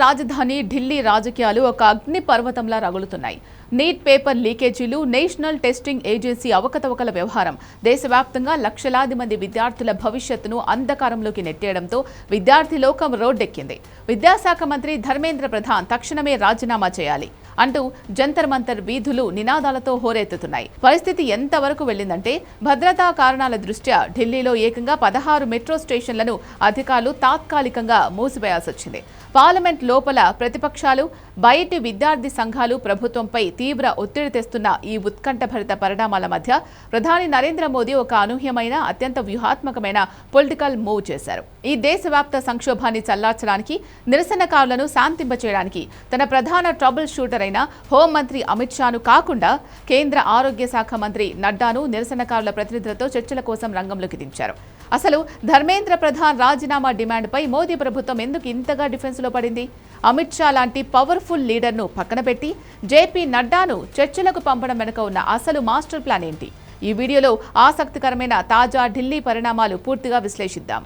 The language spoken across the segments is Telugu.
రాజధాని ఢిల్లీ రాజకీయాలు ఒక అగ్ని పర్వతంలా రగులుతున్నాయి. నీట్ పేపర్ లీకేజీలు, నేషనల్ టెస్టింగ్ ఏజెన్సీ అవకతవకల వ్యవహారం దేశవ్యాప్తంగా లక్షలాది మంది విద్యార్థుల భవిష్యత్తును అంధకారంలోకి నెట్టేయడంతో విద్యార్థి లోకం రోడ్డెక్కింది. విద్యాశాఖ మంత్రి ధర్మేంద్ర ప్రధాన్ తక్షణమే రాజీనామా చేయాలి అంటూ జంతర్ మంతర్ వీధులు నినాదాలతో హోరెత్తుతున్నాయి. పరిస్థితి ఎంతవరకు వెళ్లిందంటే భద్రతా కారణాల దృష్ట్యా ఢిల్లీలో ఏకంగా 16 మెట్రో స్టేషన్లను అధికారులు తాత్కాలికంగా మూసివేయాల్సి వచ్చింది. పార్లమెంట్ లోపల ప్రతిపక్షాలు, బయటి విద్యార్థి సంఘాలు ప్రభుత్వంపై తీవ్ర ఒత్తిడి తెస్తున్న ఈ ఉత్కంఠభరిత పరిణామాల మధ్య ప్రధాని నరేంద్ర మోదీ ఒక అనూహ్యమైన, అత్యంత వ్యూహాత్మకమైన పొలిటికల్ మూవ్ చేశారు. ఈ దేశవ్యాప్త సంక్షోభాన్ని చల్లార్చడానికి, నిరసనకారులను శాంతింపచేయడానికి తన ప్రధాన ట్రబుల్ షూటర్ అయిన హోంమంత్రి అమిత్ షాను కాకుండా కేంద్ర ఆరోగ్య శాఖ మంత్రి నడ్డాను నిరసనకారుల ప్రతినిధులతో చర్చల కోసం రంగంలోకి దించారు. అసలు ధర్మేంద్ర ప్రధాన్ రాజీనామా డిమాండ్పై మోదీ ప్రభుత్వం ఎందుకు ఇంతగా డిఫెన్స్లో పడింది? అమిత్ షా లాంటి పవర్ఫుల్ లీడర్ను పక్కన పెట్టి జేపీ నడ్డాను చర్చలకు పంపడం వెనుక ఉన్న అసలు మాస్టర్ ప్లాన్ ఏంటి? ఈ వీడియోలో ఆసక్తికరమైన తాజా ఢిల్లీ పరిణామాలు పూర్తిగా విశ్లేషిద్దాం.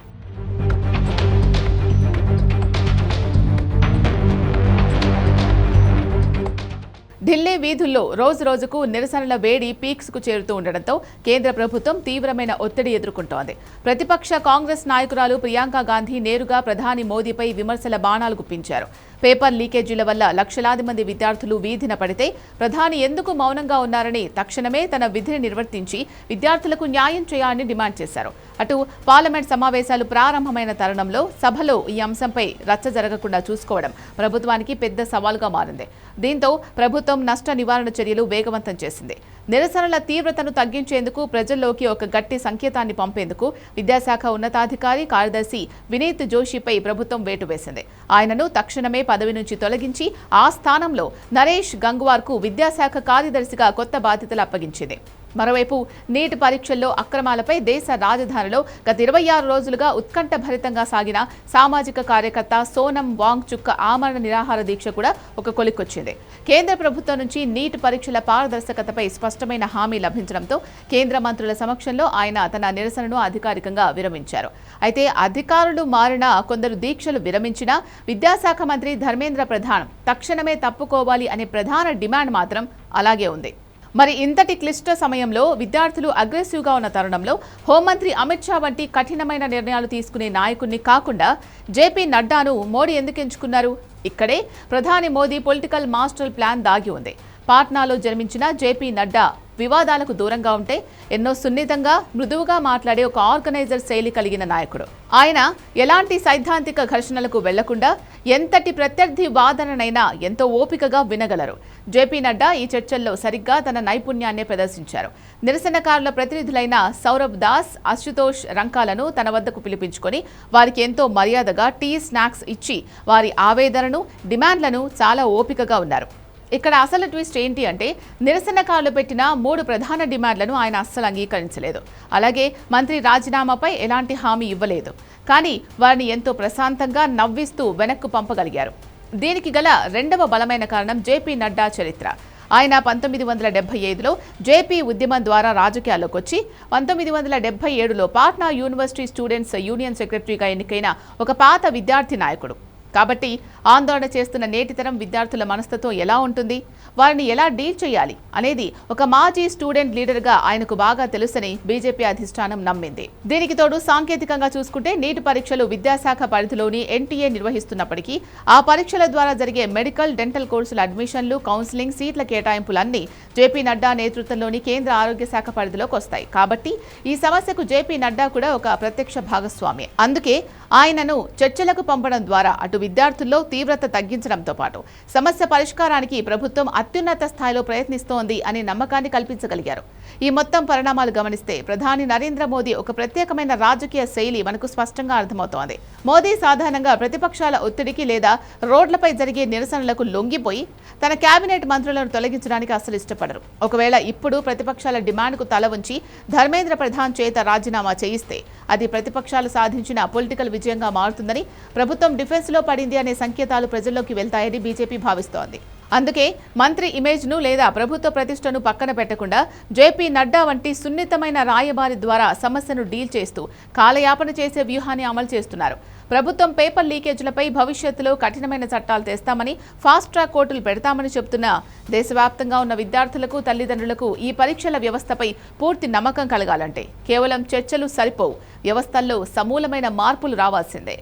ఢిల్లీ వీధుల్లో రోజురోజుకు నిరసనల వేడి పీక్స్కు చేరుతూ ఉండడంతో కేంద్ర ప్రభుత్వం తీవ్రమైన ఒత్తిడి ఎదుర్కొంటోంది. ప్రతిపక్ష కాంగ్రెస్ నాయకురాలు ప్రియాంక గాంధీ నేరుగా ప్రధాని మోదీపై విమర్శల బాణాలు గుప్పించారు. పేపర్ లీకేజీల వల్ల లక్షలాది మంది విద్యార్థులు వీధిన పడితే ప్రధాని ఎందుకు మౌనంగా ఉన్నారని తక్షణమే తన విధిని నిర్వర్తించి విద్యార్థులకు న్యాయం చేయాలని డిమాండ్ చేశారు. అటు పార్లమెంట్ సమావేశాలు ప్రారంభమైన తరుణంలో సభలో ఈ అంశంపై రచ్చ జరగకుండా చూసుకోవడం ప్రభుత్వానికి పెద్ద సవాలుగా మారింది. దీంతో ప్రభుత్వం నష్ట నివారణ చర్యలు వేగవంతం చేసింది. నిరసనల తీవ్రతను తగ్గించేందుకు ప్రజల్లోకి ఒక గట్టి సంకేతాన్ని పంపేందుకు విద్యాశాఖ ఉన్నతాధికారి కార్యదర్శి వినీత్ జోషిపై ప్రభుత్వం వేటు వేసింది. ఆయనను తక్షణమే పదవి నుంచి తొలగించి ఆ స్థానంలో నరేష్ గంగ్వార్కు విద్యాశాఖ కార్యదర్శిగా కొత్త బాధ్యతలు అప్పగించింది. మరోవైపు నీట్ పరీక్షల్లో అక్రమాలపై దేశ రాజధానిలో గత 26 రోజులుగా ఉత్కంఠభరితంగా సాగిన సామాజిక కార్యకర్త సోనం వాంగ్ చుక్క ఆమరణ నిరాహార దీక్ష కూడా ఒక కొలిక్కొచ్చింది. కేంద్ర ప్రభుత్వం నుంచి నీట్ పరీక్షల పారదర్శకతపై స్పష్టమైన హామీ లభించడంతో కేంద్ర మంత్రుల సమక్షంలో ఆయన తన నిరసనను అధికారికంగా విరమించారు. అయితే అధికారులు మారినా, కొందరు దీక్షలు విరమించినా విద్యాశాఖ మంత్రి ధర్మేంద్ర ప్రధాన్ తక్షణమే తప్పుకోవాలి అనే ప్రధాన డిమాండ్ మాత్రం అలాగే ఉంది. మరి ఇంతటి క్లిష్ట సమయంలో విద్యార్థులు అగ్రెసివ్గా ఉన్న తరుణంలో హోంమంత్రి అమిత్ షా వంటి కఠినమైన నిర్ణయాలు తీసుకునే నాయకుడిని కాకుండా జేపీ నడ్డాను మోడీ ఎందుకు ఎంచుకున్నారు? ఇక్కడే ప్రధాని మోదీ పొలిటికల్ మాస్టర్ ప్లాన్ దాగి ఉంది. పాట్నాలో జన్మించిన జేపీ నడ్డా వివాదాలకు దూరంగా ఉంటే ఎన్నో సున్నితంగా, మృదువుగా మాట్లాడే ఒక ఆర్గనైజర్ శైలి కలిగిన నాయకుడు. ఆయన ఎలాంటి సైద్ధాంతిక ఘర్షణలకు వెళ్లకుండా ఎంతటి ప్రత్యర్థి వాదననైనా ఎంతో ఓపికగా వినగలరు. జేపీ నడ్డా ఈ చర్చల్లో సరిగ్గా తన నైపుణ్యాన్ని ప్రదర్శించారు. నిరసనకారుల ప్రతినిధులైన సౌరభ్ దాస్, అశుతోష్ రంకాలను తన వద్దకు పిలిపించుకొని వారికి ఎంతో మర్యాదగా టీ, స్నాక్స్ ఇచ్చి వారి ఆవేదనను, డిమాండ్లను చాలా ఓపికగా ఉన్నారు. ఇక్కడ అసలు ట్విస్ట్ ఏంటి అంటే నిరసనకారులు పెట్టిన 3 ప్రధాన డిమాండ్లను ఆయన అస్సలు అంగీకరించలేదు. అలాగే మంత్రి రాజీనామాపై ఎలాంటి హామీ ఇవ్వలేదు. కానీ వారిని ఎంతో ప్రశాంతంగా నవ్విస్తూ వెనక్కు పంపగలిగారు. దీనికి గల రెండవ బలమైన కారణం జేపీ నడ్డా చరిత్ర. ఆయన 1975లో జేపీ ఉద్యమం ద్వారా రాజకీయాల్లోకి వచ్చి 1977లో పాట్నా యూనివర్సిటీ స్టూడెంట్స్ యూనియన్ సెక్రటరీగా ఎన్నికైన ఒక పాత విద్యార్థి నాయకుడు. కాబట్టి ఆందోళన చేస్తున్న నేటితరం విద్యార్థుల మనస్తత్వం ఎలా ఉంటుంది, వారిని ఎలా డీల్ చేయాలి అనేది ఒక మాజీ స్టూడెంట్ లీడర్గా ఆయనకు బాగా తెలుసని బీజేపీ అధిష్టానం నమ్మింది. దీనికి తోడు సాంకేతికంగా చూసుకుంటే నీట్ పరీక్షలు విద్యాశాఖ పరిధిలోని ఎన్టీఏ నిర్వహిస్తున్నప్పటికీ ఆ పరీక్షల ద్వారా జరిగే మెడికల్, డెంటల్ కోర్సుల అడ్మిషన్లు, కౌన్సిలింగ్, సీట్ల కేటాయింపులన్నీ జేపీ నడ్డా నేతృత్వంలోని కేంద్ర ఆరోగ్య శాఖ పరిధిలోకి వస్తాయి. కాబట్టి ఈ సమస్యకు జేపీ నడ్డా కూడా ఒక ప్రత్యక్ష భాగస్వామి. అందుకే ఆయనను చర్చలకు పంపడం ద్వారా అటు విద్యార్థుల్లో తీవ్రత తగ్గించడంతో పాటు సమస్య పరిష్కారానికి ప్రభుత్వం అత్యున్నత స్థాయిలో ప్రయత్నిస్తోంది అనే నమ్మకాన్ని కల్పించగలిగారు. ఈ మొత్తం పరిణామాలు గమనిస్తే ప్రధాని నరేంద్ర మోదీ ఒక ప్రత్యేకమైన రాజకీయ శైలి మనకు స్పష్టంగా అర్థమవుతోంది. మోదీ సాధారణంగా ప్రతిపక్షాల ఒత్తిడికి లేదా రోడ్లపై జరిగే నిరసనలకు లొంగిపోయి తన కేబినెట్ మంత్రులను తొలగించడానికి అస్సలు ఇష్టపడరు. ఒకవేళ ఇప్పుడు ప్రతిపక్షాల డిమాండ్కు తల ఉంచి ధర్మేంద్ర ప్రధాన్ చేత రాజీనామా చేయిస్తే అది ప్రతిపక్షాలు సాధించిన పొలిటికల్ విజయంగా మారుతుందని, ప్రభుత్వం డిఫెన్స్లో పడింది అనే సంకేతాలు ప్రజల్లోకి వెళ్తాయని బీజేపీ భావిస్తోంది. అందుకే మంత్రి ఇమేజ్ను లేదా ప్రభుత్వ ప్రతిష్టను పక్కన పెట్టకుండా జేపీ నడ్డా వంటి సున్నితమైన రాయబారి ద్వారా సమస్యను డీల్ చేస్తూ కాలయాపన చేసే వ్యూహాన్ని అమలు చేస్తున్నారు. ప్రభుత్వం పేపర్ లీకేజీలపై భవిష్యత్తులో కఠినమైన చట్టాలు తెస్తామని, ఫాస్ట్ ట్రాక్ కోర్టులు పెడతామని చెబుతున్న దేశవ్యాప్తంగా ఉన్న విద్యార్థులకు, తల్లిదండ్రులకు ఈ పరీక్షల వ్యవస్థపై పూర్తి నమ్మకం కలగాలంటే కేవలం చర్చలు సరిపోవు, వ్యవస్థల్లో సమూలమైన మార్పులు రావాల్సిందే.